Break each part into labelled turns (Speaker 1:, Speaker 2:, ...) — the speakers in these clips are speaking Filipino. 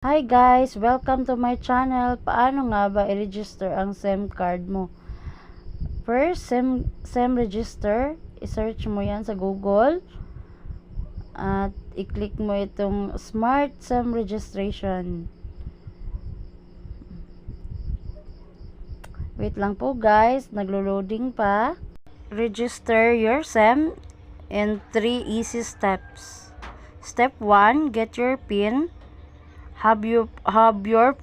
Speaker 1: Hi guys! Welcome to my channel. Paano nga ba i-register ang SIM card mo? First, SIM register. I-search mo yan sa Google. At i-click mo itong Smart SIM Registration. Wait lang po guys. Naglo-loading pa. Register your SIM in 3 easy steps. Step 1, get your PIN. Have your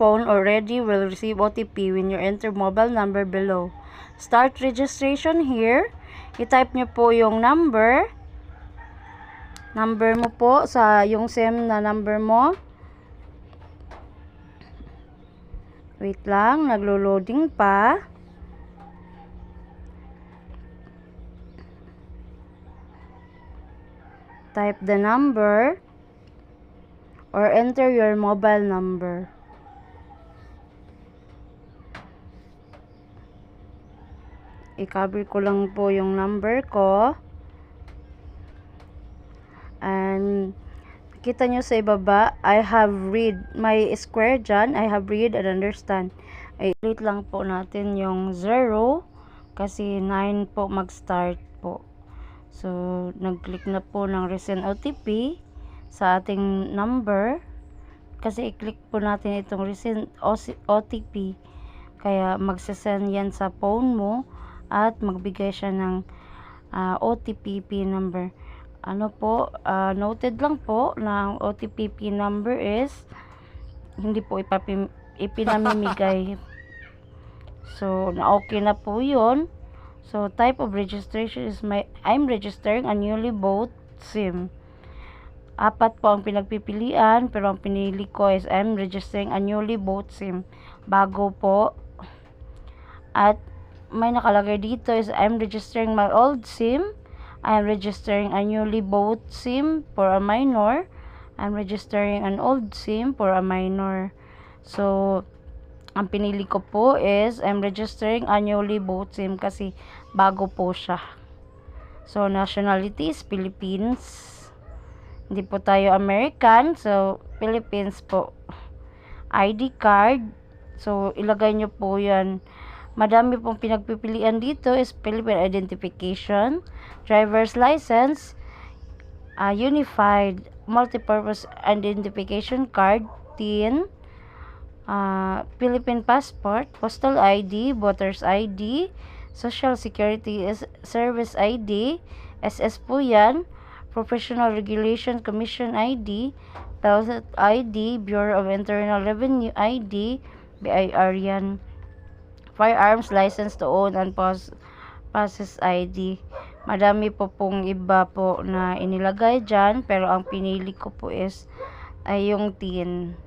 Speaker 1: phone already will receive OTP when you enter mobile number below. Start registration here. I-type nyo po yung number mo po sa yung SIM na number mo. Wait lang, naglo-loading pa. Type the number or enter your mobile number. I-cover ko lang po yung number ko. And kita nyo sa ibaba, I have read. May square dyan, I have read and understand. I-delete lang po natin yung 0 kasi 9 po mag-start po. So, nag-click na po ng resend OTP sa ating number kasi i-click po natin itong resend OTP kaya magsasend yan sa phone mo at magbigay siya ng OTP PIN number. Noted lang po na ang OTP PIN number is hindi po ipinamimigay. So, na-okay na po yun. So, type of registration is I'm registering a newly bought SIM. 4 po ang pinagpipilian, pero ang pinili ko is I'm registering a newly bought SIM. Bago po. At may nakalagay dito is I'm registering my old SIM. I'm registering a newly bought SIM for a minor. I'm registering an old SIM for a minor. So, ang pinili ko po is I'm registering a newly bought SIM kasi bago po siya. So, nationality is Philippines. Hindi po tayo American. So, Philippines po. ID card. So, ilagay nyo po yan. Madami pong pinagpipilian dito is Philippine identification, driver's license, unified multipurpose identification card, TIN, Philippine passport, postal ID, voter's ID, Social Security Service ID, SS po yan, Professional Regulation Commission ID, Health ID, Bureau of Internal Revenue ID, BIR yan. Firearms license to own and possess ID. Madami po pong iba po na inilagay dyan, pero ang pinili ko po is ay yung TIN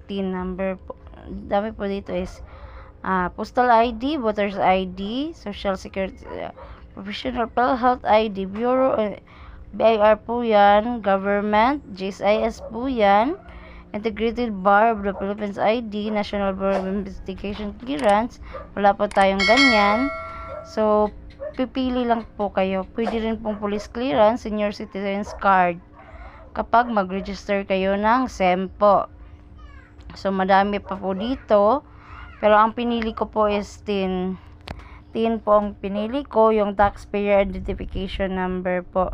Speaker 1: number po. Dami po dito is postal ID, voter's ID, Social Security, Professional Health ID, Bureau, BIR po yan, Government, GSIS po yan, Integrated Bar of the Philippines ID, National Bureau of Investigation Clearance, wala po tayong ganyan. So, pipili lang po kayo. Pwede rin pong police clearance, senior citizens card kapag mag-register kayo ng SIM po. So, madami pa po dito. Pero ang pinili ko po is TIN. TIN po ang pinili ko, yung taxpayer identification number po.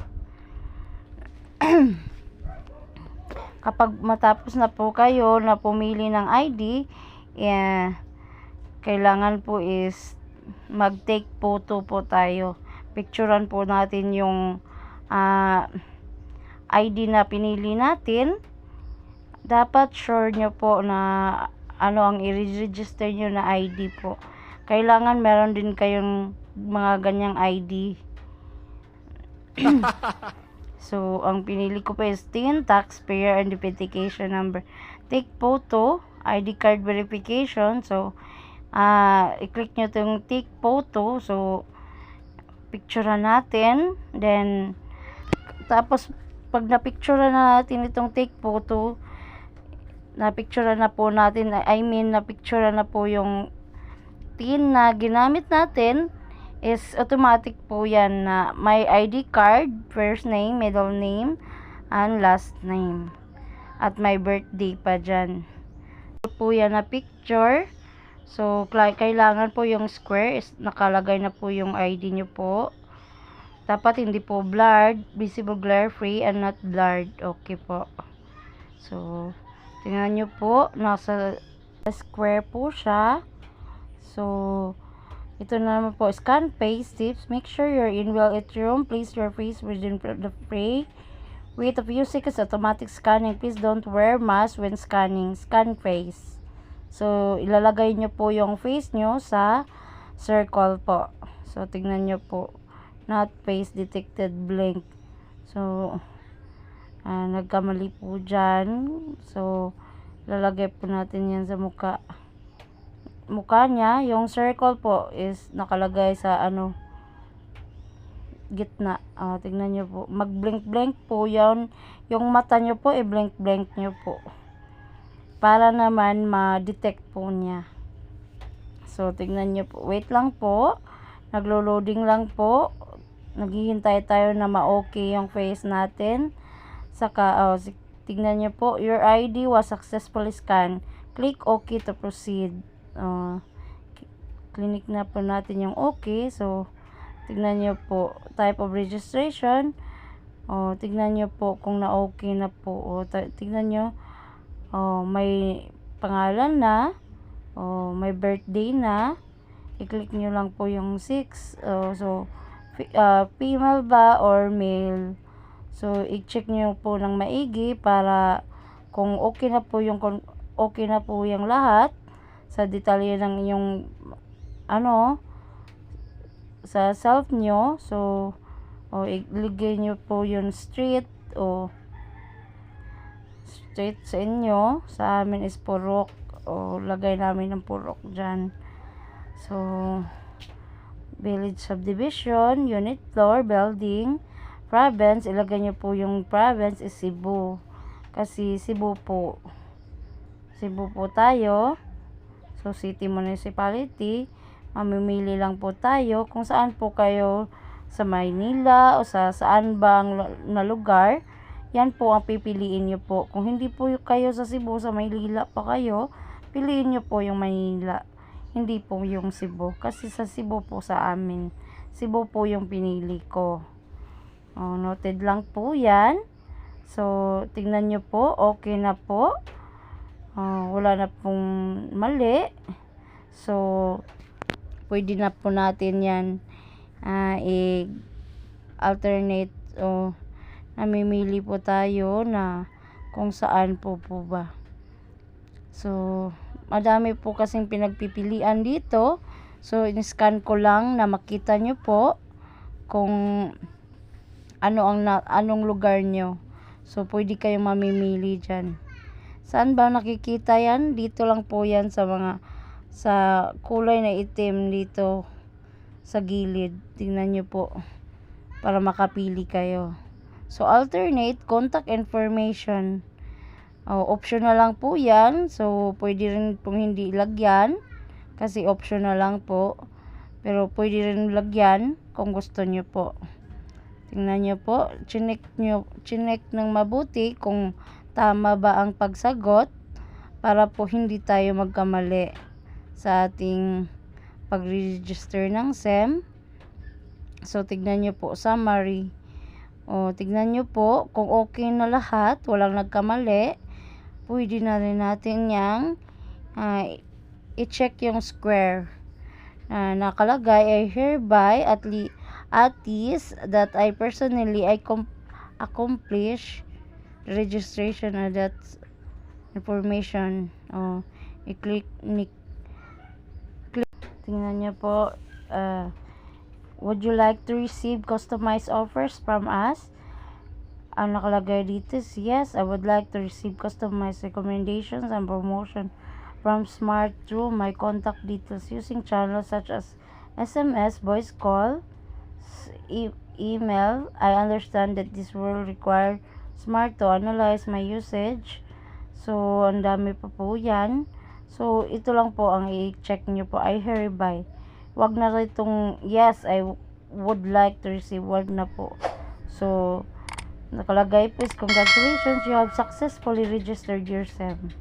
Speaker 1: Kapag matapos na po kayo na pumili ng ID, kailangan po is mag-take photo po tayo. Picturean po natin yung ID na pinili natin. Dapat sure nyo po na ano ang i-register nyo na ID po. Kailangan meron din kayong mga ganyang ID. So, ang pinili ko pa is TIN, taxpayer identification number. Take photo, ID card verification. So, i-click nyo itong take photo. So, picturean natin. Then, tapos, pag na-picturean na natin itong take photo, na-picturean na po natin, na-picturean na po yung PIN na ginamit natin, is automatic po yan na my ID card, first name, middle name, and last name. At my birthday pa dyan. po yan na picture. So, kailangan po yung square is nakalagay na po yung ID nyo po. Dapat hindi po blurred, visible glare free and not blurred. Okay po. So, tingnan nyo po, nasa square po siya. So, ito na naman po, scan face tips. Make sure you're in well-lit room. Place your face within the fray. Wait a few seconds, automatic scanning. Please don't wear mask when scanning. Scan face. So, ilalagay nyo po yung face nyo sa circle po. So, tingnan nyo po. Not face detected blink. So, nagkamali po dyan. So, ilalagay po natin yan sa mukha niya. Yung circle po is nakalagay sa gitna. Tingnan nyo po. Mag-blink-blink po yan. Yung mata nyo po, i-blink-blink nyo po. Para naman ma-detect po niya. So, tingnan nyo po. Wait lang po. Naglo-loading lang po. Naghihintay tayo na ma-okay yung face natin. Saka, tingnan nyo po. Your ID was successfully scanned. Click OK to proceed. Clinic na po natin yung OK. So, tignan nyo po, type of registration. Tignan nyo po kung na-okay na po. Tignan nyo, may pangalan na. May birthday na. I-click nyo lang po yung 6. So, female ba or male? So, i-check nyo po ng maigi para kung okay na po yung lahat sa detalye ng inyong sa self nyo. So, iligay nyo po yung straight sa inyo. Sa amin is purok. Lagay namin ng purok dyan. So, village subdivision, unit floor, building, province. Ilagay nyo po yung province is Cebu. Kasi Cebu po tayo. So, city municipality. Mamimili lang po tayo kung saan po kayo sa Maynila o saan bang na lugar. Yan po ang pipiliin nyo po. Kung hindi po kayo sa Cebu, sa Maynila pa kayo, piliin nyo po yung Maynila. Hindi po yung Cebu. Kasi sa Cebu po sa amin. Cebu po yung pinili ko. Noted lang po yan. So, tingnan nyo po. Okay na po. Wala na pong mali. So, pwede na po natin yan alternate namimili po tayo na kung saan po ba. So, madami po kasing pinagpipilian dito. So, in-scan ko lang na makita nyo po kung anong lugar nyo. So, pwede kayong mamimili dyan. Saan ba nakikita yan? Dito lang po yan sa kulay na itim dito sa gilid. Tingnan nyo po para makapili kayo. So, alternate contact information. Optional lang po yan. So, pwede rin pong hindi ilagyan kasi optional lang po. Pero pwede rin lagyan kung gusto nyo po. Tingnan nyo po. Chinek ng mabuti kung tama ba ang pagsagot para po hindi tayo magkamali sa ating pag-register ng SEM. So, tignan nyo po, summary. Tignan nyo po, kung okay na lahat, walang nagkamali, pwede na rin natin yang i-check yung square. Nakalagay ay hereby at least that I personally accomplish registration of that information. I-click tingnan nyo po. Would you like to receive customized offers from us? Ang nakalagay dito is yes, I would like to receive customized recommendations and promotion from Smart through my contact details using channels such as SMS, voice call, email. I understand that this will require Smart to analyze my usage. So, ang dami pa po yan. So, ito lang po ang i-check nyo po. I hereby. Wag na rin itong yes, I would like to receive. Wag na po. So, nakalagay po is congratulations, you have successfully registered your SEM.